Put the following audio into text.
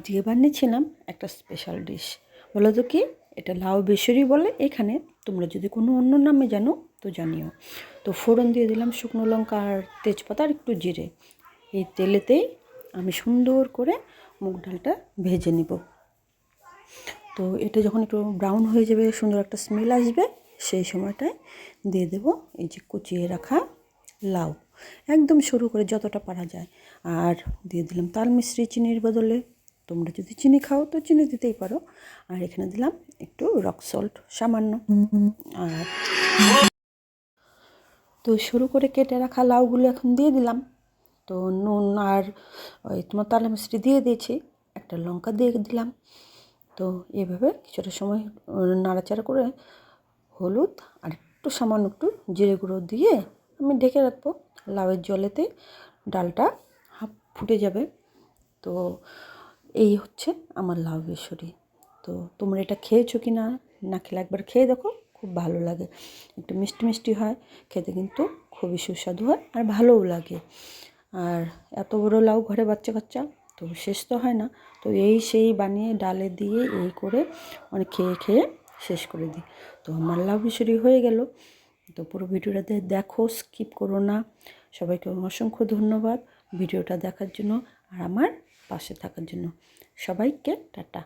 আজকে বানিয়েছিলাম একটা স্পেশাল ডিশ। বলো তো কি? এটা লাউ বেসরি বলে এখানে। তোমরা যদি কোনো অন্য নামে জানো তো জানিও। তো ফোড়ন দিয়ে দিলাম শুকনো লঙ্কা আর তেজপাতা আর একটু জিরে। এই তেলেতেই আমি সুন্দর করে মুগ ডালটা ভেজে নিব। তো এটা যখন একটু ব্রাউন হয়ে যাবে, সুন্দর একটা স্মেল আসবে, সেই সময়টায় দিয়ে দেব এই যে কুচিয়ে রাখা লাউ, একদম সরু করে যতটা পারা যায়। আর দিয়ে দিলাম তাল মিশ্রি চিনির বদলে। তোমরা যদি চিনি খাও তো চিনি দিতেই পারো। আর এখানে দিলাম একটু রক সল্ট সামান্য। আর তো সরু করে কেটে রাখা লাউগুলো এখন দিয়ে দিলাম। তো নুন আর ওই তোমার তাল মিশ্রি দিয়ে দিয়েছি, একটা লঙ্কা দিয়ে দিলাম। তো এভাবে কিছুটা সময় নাড়াচাড়া করে হলুদ আর একটু সামান্য একটু জিরে গুঁড়ো দিয়ে আমি ঢেকে রাখবো। লাউয়ের জলেতে ডালটা হাফ ফুটে যাবে। তো এই হচ্ছে আমার লাউ বেসরি। তো তোমরা এটা খেয়েছো কি না, না খেলে একবার খেয়ে দেখো, খুব ভালো লাগে। একটু মিষ্টি মিষ্টি হয়, খেতে কিন্তু খুবই সুস্বাদু হয় আর ভালোও লাগে। আর এত বড় লাউ ঘরে বাচ্চা কাচ্চা, তো শেষ তো হয় না। তো এই সেই বানিয়ে ডালে দিয়ে এই করে অনেক খেয়ে খেয়ে শেষ করে দিই। তো আমার লাউ বেসরি হয়ে গেল। তো পুরো ভিডিওটা দেখো, স্কিপ করো না। সবাইকে অসংখ্য ধন্যবাদ ভিডিওটা দেখার জন্য আর আমার পাশে থাকার জন্য। সবাইকে টাটা।